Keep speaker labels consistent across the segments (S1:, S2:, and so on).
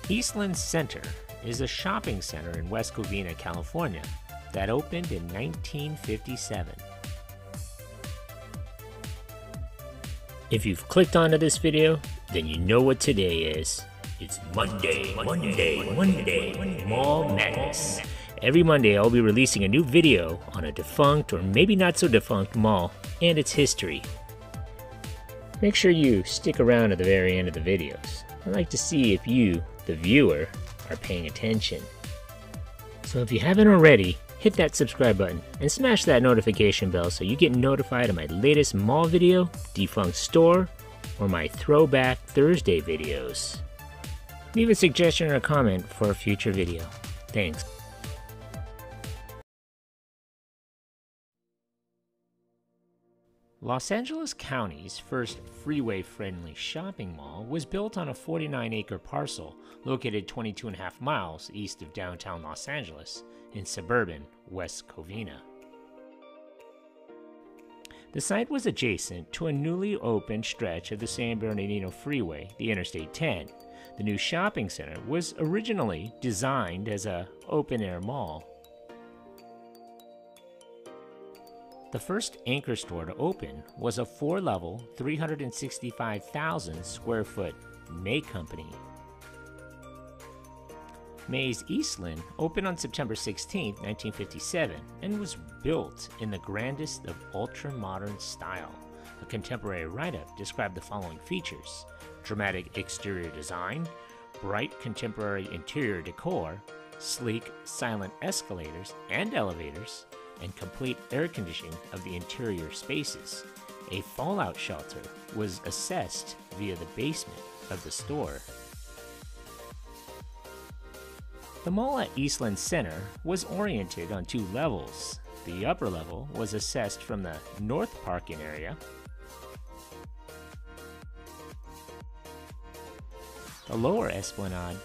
S1: Eastland Center is a shopping center in West Covina, California that opened in 1957. If you've clicked onto this video, then you know what today is. It's Monday, Mall Madness. Every Monday I'll be releasing a new video on a defunct or maybe not so defunct mall and its history. Make sure you stick around at the very end of the videos. I'd like to see if you, the viewer, are paying attention. So if you haven't already, hit that subscribe button and smash that notification bell so you get notified of my latest mall video, defunct store, or my Throwback Thursday videos. Leave a suggestion or a comment for a future video. Thanks. Los Angeles County's first freeway-friendly shopping mall was built on a 49-acre parcel located 22.5 miles east of downtown Los Angeles in suburban West Covina. The site was adjacent to a newly opened stretch of the San Bernardino Freeway, the Interstate 10. The new shopping center was originally designed as an open-air mall. The first anchor store to open was a 4-level, 365,000 square foot May Company. May's Eastland opened on September 16, 1957, and was built in the grandest of ultra-modern style. A contemporary write-up described the following features: dramatic exterior design, bright contemporary interior decor, sleek, silent escalators and elevators, and complete air conditioning of the interior spaces. A fallout shelter was accessed via the basement of the store. The mall at Eastland Center was oriented on 2 levels. The upper level was accessed from the north parking area. The lower esplanade,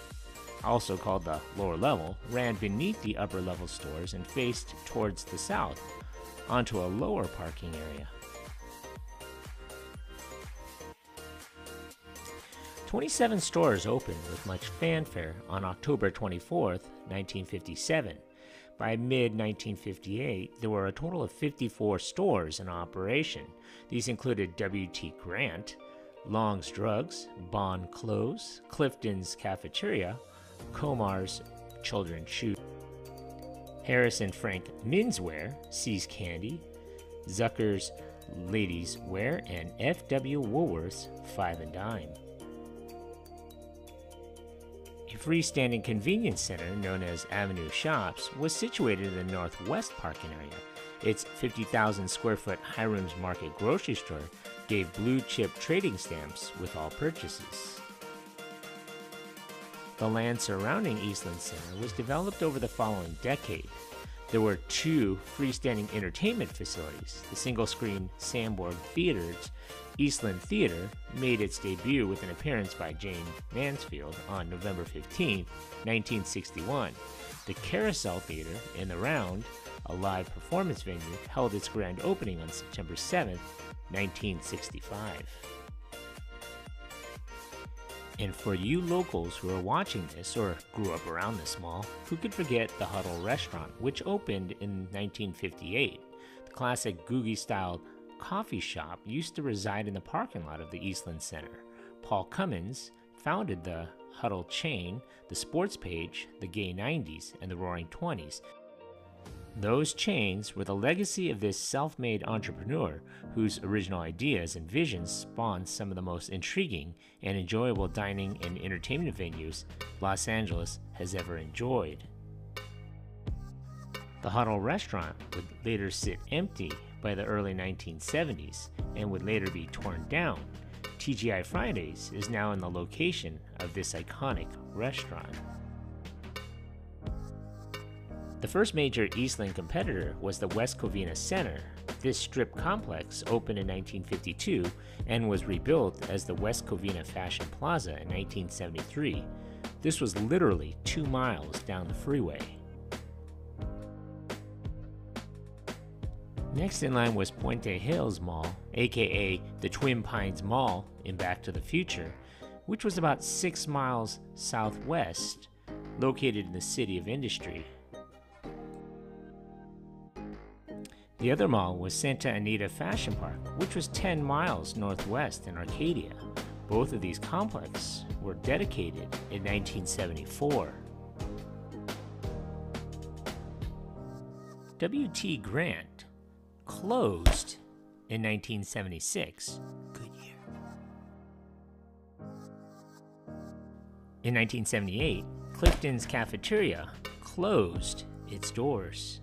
S1: also called the lower level, ran beneath the upper level stores and faced towards the south, onto a lower parking area. 27 stores opened with much fanfare on October 24, 1957. By mid-1958, there were a total of 54 stores in operation. These included W.T. Grant, Long's Drugs, Bond Clothes, Clifton's Cafeteria, Comar's Children's Shoes, Harris and Frank Menswear, See's Candy, Zucker's Ladies Wear, and F.W. Woolworth's Five and Dime. A freestanding convenience center known as Avenue Shops was situated in the northwest parking area. Its 50,000 square foot Hiram's Market grocery store gave blue chip trading stamps with all purchases. The land surrounding Eastland Center was developed over the following decade. There were 2 freestanding entertainment facilities. The single-screen Sanborn Theater's Eastland Theater made its debut with an appearance by Jane Mansfield on November 15, 1961. The Carousel Theater in the Round, a live performance venue, held its grand opening on September 7, 1965. And for you locals who are watching this or grew up around this mall, who could forget the Huddle Restaurant, which opened in 1958. The classic Googie-style coffee shop used to reside in the parking lot of the Eastland Center. Paul Cummins founded the Huddle chain, the Sports Page, the Gay 90s, and the Roaring 20s. Those chains were the legacy of this self-made entrepreneur whose original ideas and visions spawned some of the most intriguing and enjoyable dining and entertainment venues Los Angeles has ever enjoyed. The Huddle restaurant would later sit empty by the early 1970s and would later be torn down. TGI Fridays is now in the location of this iconic restaurant. The first major Eastland competitor was the West Covina Center. This strip complex opened in 1952 and was rebuilt as the West Covina Fashion Plaza in 1973. This was literally 2 miles down the freeway. Next in line was Puente Hills Mall, aka the Twin Pines Mall in Back to the Future. which was about 6 miles southwest, located in the City of Industry. The other mall was Santa Anita Fashion Park, which was 10 miles northwest in Arcadia. Both of these complexes were dedicated in 1974. W.T. Grant closed in 1976. Good year. In 1978, Clifton's Cafeteria closed its doors.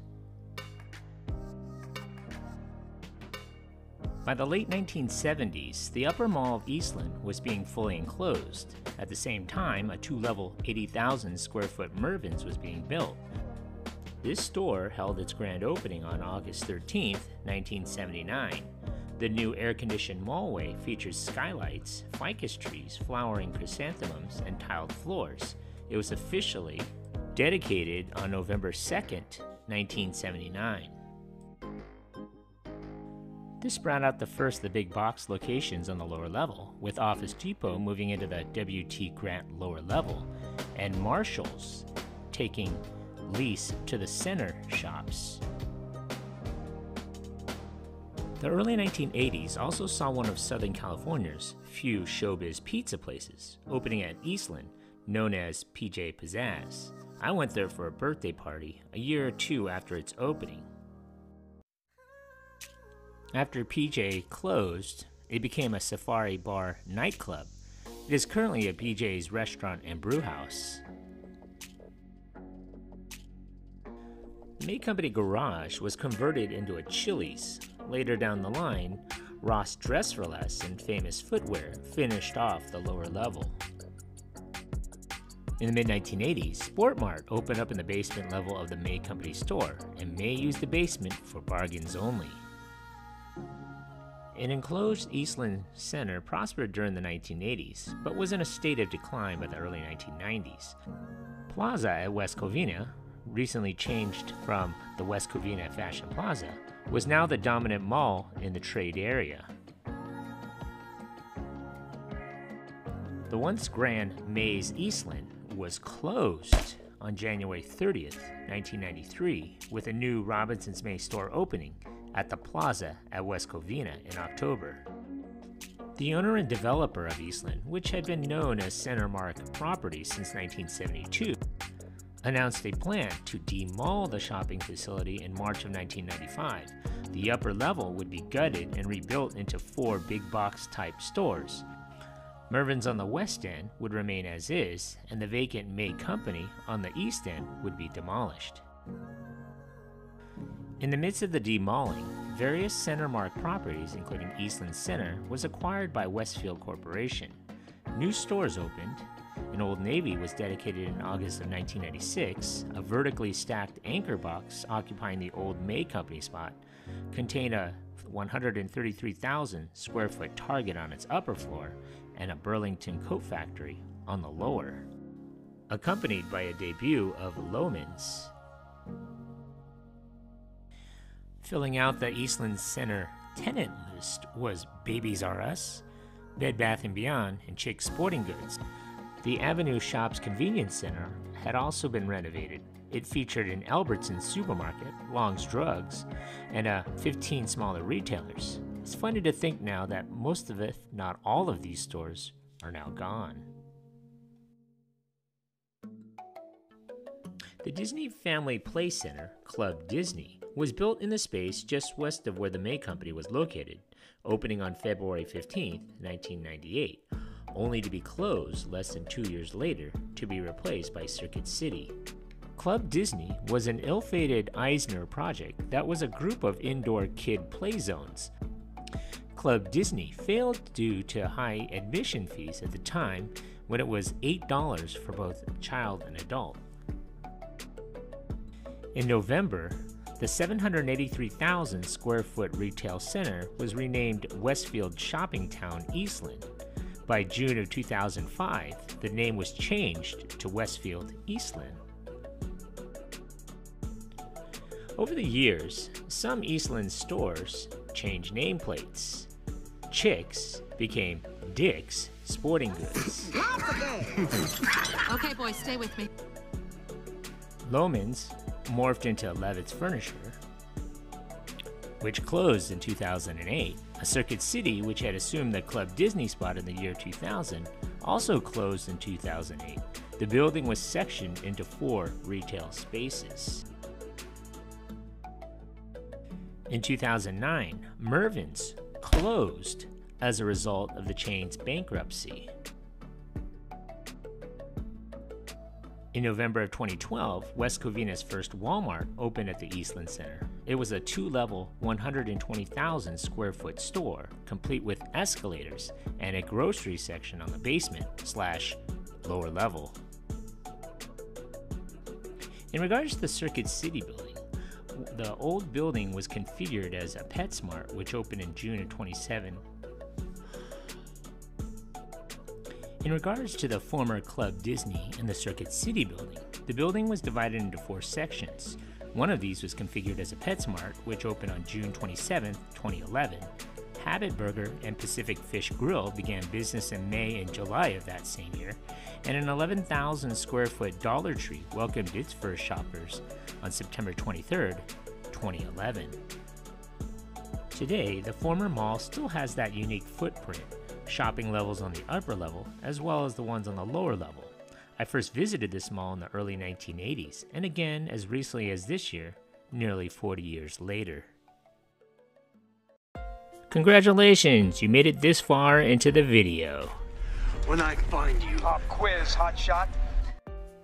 S1: By the late 1970s, the upper mall of Eastland was being fully enclosed. At the same time, a two-level 80,000 square foot Mervyn's was being built. This store held its grand opening on August 13, 1979. The new air-conditioned mallway features skylights, ficus trees, flowering chrysanthemums, and tiled floors. It was officially dedicated on November 2, 1979. This brought out the first of the big box locations on the lower level, with Office Depot moving into the W.T. Grant lower level, and Marshall's taking lease to the center shops. The early 1980s also saw one of Southern California's few showbiz pizza places, opening at Eastland, known as PJ Pizzazz. I went there for a birthday party a year or two after its opening. After PJ closed, it became a Safari Bar nightclub. It is currently a PJ's restaurant and brew house. The May Company garage was converted into a Chili's. Later down the line, Ross Dress for Less and Famous Footwear finished off the lower level. In the mid-1980s, Sport Mart opened up in the basement level of the May Company store, and May used the basement for bargains only. An enclosed Eastland Center prospered during the 1980s, but was in a state of decline by the early 1990s. Plaza at West Covina, recently changed from the West Covina Fashion Plaza, was now the dominant mall in the trade area. The once grand Mays Eastland was closed on January 30th, 1993, with a new Robinson's May store opening at the Plaza at West Covina in October. The owner and developer of Eastland, which had been known as Centermark Properties since 1972, announced a plan to demolish the shopping facility in March of 1995. The upper level would be gutted and rebuilt into 4 big box type stores. Mervyn's on the west end would remain as is, and the vacant May Company on the east end would be demolished. In the midst of the demoling, various Centermark properties, including Eastland Center, was acquired by Westfield Corporation. New stores opened. An Old Navy was dedicated in August of 1996. A vertically stacked anchor box occupying the old May Company spot contained a 133,000 square foot Target on its upper floor and a Burlington coat factory on the lower, accompanied by a debut of Loehmann's. Filling out the Eastland Center tenant list was Babies R Us, Bed Bath & Beyond, and Chick's Sporting Goods. The Avenue Shops Convenience Center had also been renovated. It featured an Albertsons supermarket, Long's Drugs, and 15 smaller retailers. It's funny to think now that most of, if not all of these stores, are now gone. The Disney Family Play Center, Club Disney, was built in the space just west of where the May Company was located, opening on February 15, 1998, only to be closed less than 2 years later to be replaced by Circuit City. Club Disney was an ill-fated Eisner project that was a group of indoor kid play zones. Club Disney failed due to high admission fees at the time, when it was $8 for both child and adult. In November, the 783,000 square foot retail center was renamed Westfield Shoppingtown Eastland. By June of 2005, the name was changed to Westfield Eastland. Over the years, some Eastland stores changed nameplates. Chick's became Dick's, sporting goods.
S2: Okay, boys, stay with me.
S1: Loehmann's morphed into Levitt's Furniture, which closed in 2008. A Circuit City, which had assumed the Club Disney spot in the year 2000, also closed in 2008. The building was sectioned into 4 retail spaces. In 2009, Mervyn's closed as a result of the chain's bankruptcy. In November of 2012, West Covina's first Walmart opened at the Eastland Center. It was a 2-level, 120,000 square foot store, complete with escalators and a grocery section on the basement/lower level. In regards to the Circuit City building, the old building was configured as a PetSmart, which opened in June of 2007. In regards to the former Club Disney and the Circuit City building, the building was divided into 4 sections. One of these was configured as a PetSmart, which opened on June 27, 2011. Habit Burger and Pacific Fish Grill began business in May and July of that same year, and an 11,000 square foot Dollar Tree welcomed its first shoppers on September 23, 2011. Today, the former mall still has that unique footprint, shopping levels on the upper level as well as the ones on the lower level. I first visited this mall in the early 1980s, and again as recently as this year, nearly 40 years later. Congratulations, you made it this far into the video.
S3: When I find you. Pop quiz, hotshot.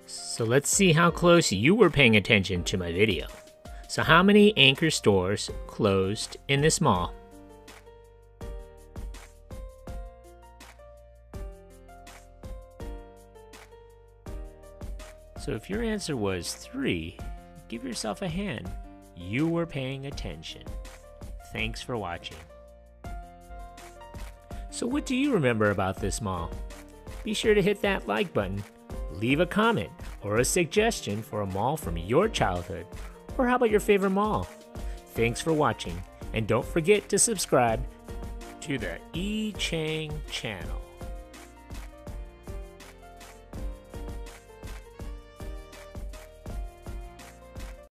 S1: So let's see how close you were paying attention to my video. So how many anchor stores closed in this mall? So if your answer was 3, give yourself a hand. You were paying attention. Thanks for watching. So what do you remember about this mall? Be sure to hit that like button, leave a comment or a suggestion for a mall from your childhood, or how about your favorite mall? Thanks for watching, and don't forget to subscribe to the E Chang channel.